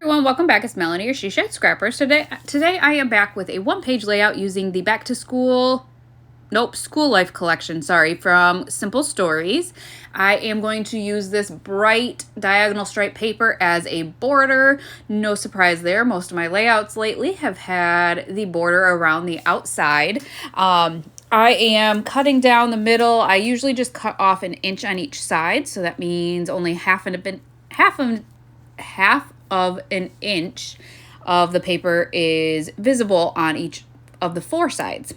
Everyone, welcome back. It's Melanie, your She Shed Scrapper. Today I am back with a one-page layout using the School Life collection, from Simple Stories. I am going to use this bright diagonal stripe paper as a border. No surprise there. Most of my layouts lately have had the border around the outside. I am cutting down the middle. I usually just cut off an inch on each side, so that means only half of an inch of the paper is visible on each of the four sides.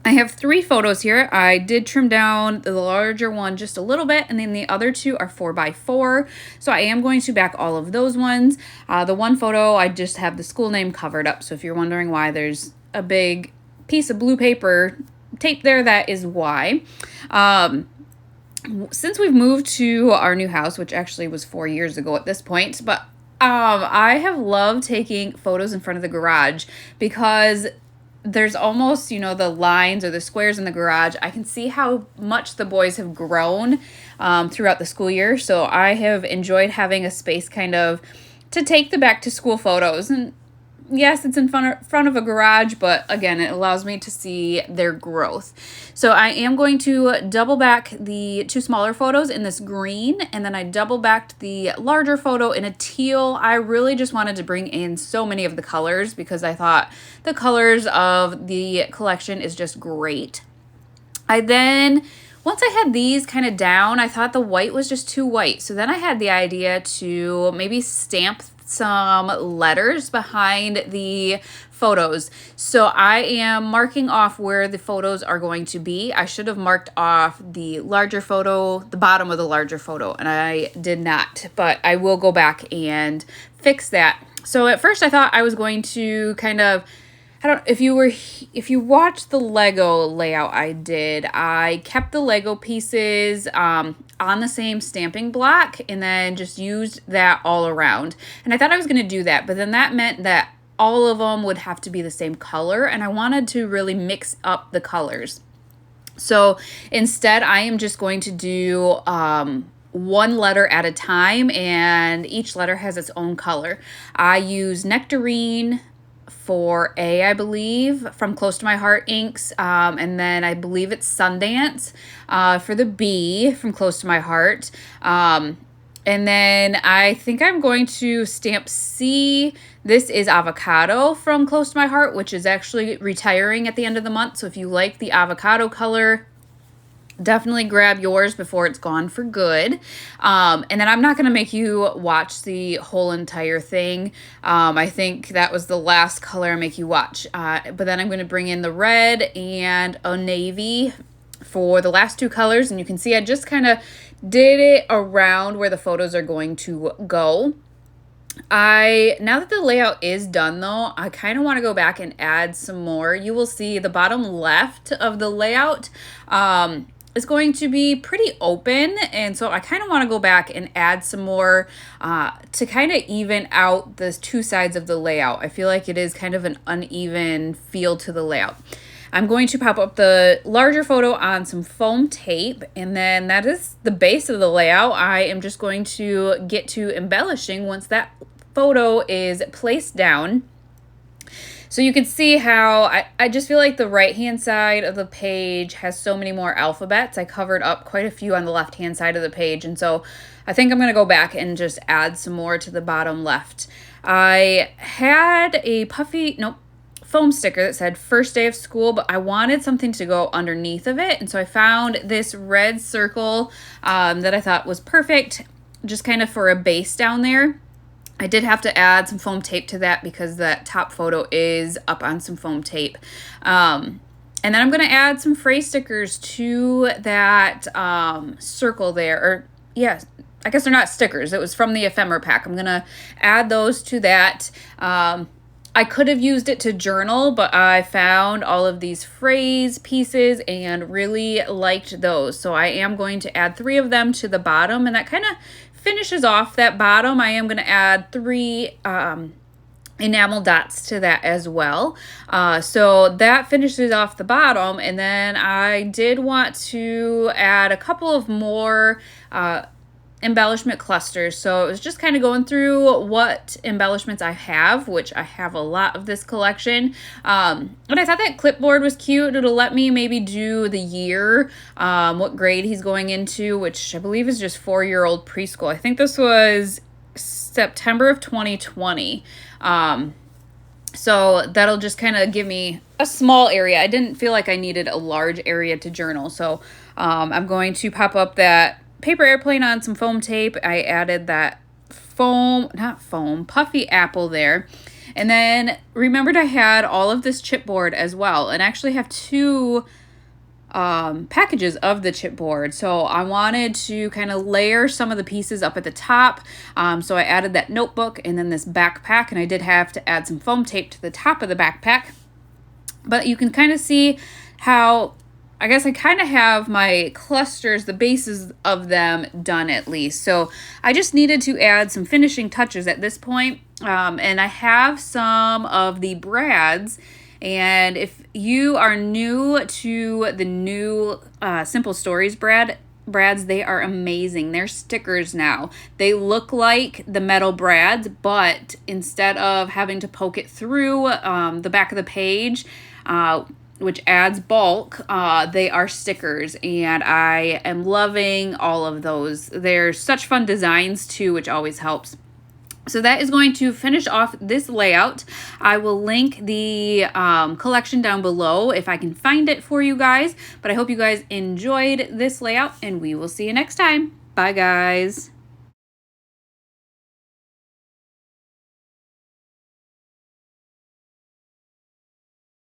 I have 3 photos here. I did trim down the larger one just a little bit, and then the other 2 are 4x4. So I am going to back all of those ones. The one photo, I just have the school name covered up. So if you're wondering why there's a big piece of blue paper taped there, that is why. Since we've moved to our new house, which actually was 4 years ago at this point, but I have loved taking photos in front of the garage because there's almost, the lines or the squares in the garage. I can see how much the boys have grown throughout the school year. So I have enjoyed having a space kind of to take the back to school photos. And yes, it's in front of a garage, but again, it allows me to see their growth. So I am going to double back the 2 smaller photos in this green, and then I double backed the larger photo in a teal. I really just wanted to bring in so many of the colors because I thought the colors of the collection is just great. Once I had these kind of down, I thought the white was just too white. So then I had the idea to maybe stamp some letters behind the photos. So I am marking off where the photos are going to be. I should have marked off the larger photo, the bottom of the larger photo, and I did not, but I will go back and fix that. So at first I thought I was going to if you watched the Lego layout I did, I kept the Lego pieces on the same stamping block and then just used that all around. And I thought I was going to do that, but then that meant that all of them would have to be the same color, and I wanted to really mix up the colors. So instead, I am just going to do one letter at a time, and each letter has its own color. I use Nectarine for A, I believe, from Close to My Heart inks, and then I believe it's Sundance for the B from Close to My Heart, and then I think I'm going to stamp C. This is Avocado from Close to My Heart, which is actually retiring at the end of the month, so if you like the avocado color, definitely grab yours before it's gone for good. And then I'm not going to make you watch the whole entire thing. I think that was the last color I make you watch. But then I'm going to bring in the red and a navy for the last 2 colors. And you can see I just kind of did it around where the photos are going to go. Now that the layout is done though, I kind of want to go back and add some more. You will see the bottom left of the layout is going to be pretty open, and so I kind of want to go back and add some more to kind of even out the 2 sides of the layout. I feel like it is kind of an uneven feel to the layout. I'm going to pop up the larger photo on some foam tape, and then that is the base of the layout. I am just going to get to embellishing once that photo is placed down. So you can see how I just feel like the right-hand side of the page has so many more alphabets. I covered up quite a few on the left-hand side of the page, and so I think I'm going to go back and just add some more to the bottom left. I had a foam sticker that said first day of school, but I wanted something to go underneath of it, and so I found this red circle that I thought was perfect, just kind of for a base down there. I did have to add some foam tape to that because that top photo is up on some foam tape. And then I'm going to add some phrase stickers to that circle there. Or, yeah, I guess they're not stickers. It was from the ephemera pack. I'm going to add those to that. I could have used it to journal, but I found all of these phrase pieces and really liked those. So I am going to add 3 of them to the bottom, and that kind of finishes off that bottom. I am going to add 3 enamel dots to that as well. So that finishes off the bottom, and then I did want to add a couple of more embellishment clusters. So it was just kind of going through what embellishments I have, which I have a lot of this collection. And I thought that clipboard was cute. It'll let me maybe do the year, what grade he's going into, which I believe is just 4-year-old preschool. I think this was September of 2020. So that'll just kind of give me a small area. I didn't feel like I needed a large area to journal. So I'm going to pop up that paper airplane on some foam tape. I added that puffy apple there. And then remembered I had all of this chipboard as well, and actually have 2 packages of the chipboard. So I wanted to kind of layer some of the pieces up at the top. So I added that notebook and then this backpack, and I did have to add some foam tape to the top of the backpack. But you can kind of see how, I guess I kind of have my clusters, the bases of them done at least. So I just needed to add some finishing touches at this point. And I have some of the brads. And if you are new to the new Simple Stories brads, they are amazing. They're stickers now. They look like the metal brads, but instead of having to poke it through the back of the page, which adds bulk, they are stickers, and I am loving all of those. They're such fun designs too, which always helps. So that is going to finish off this layout. I will link the collection down below if I can find it for you guys. But I hope you guys enjoyed this layout, and we will see you next time. Bye, guys.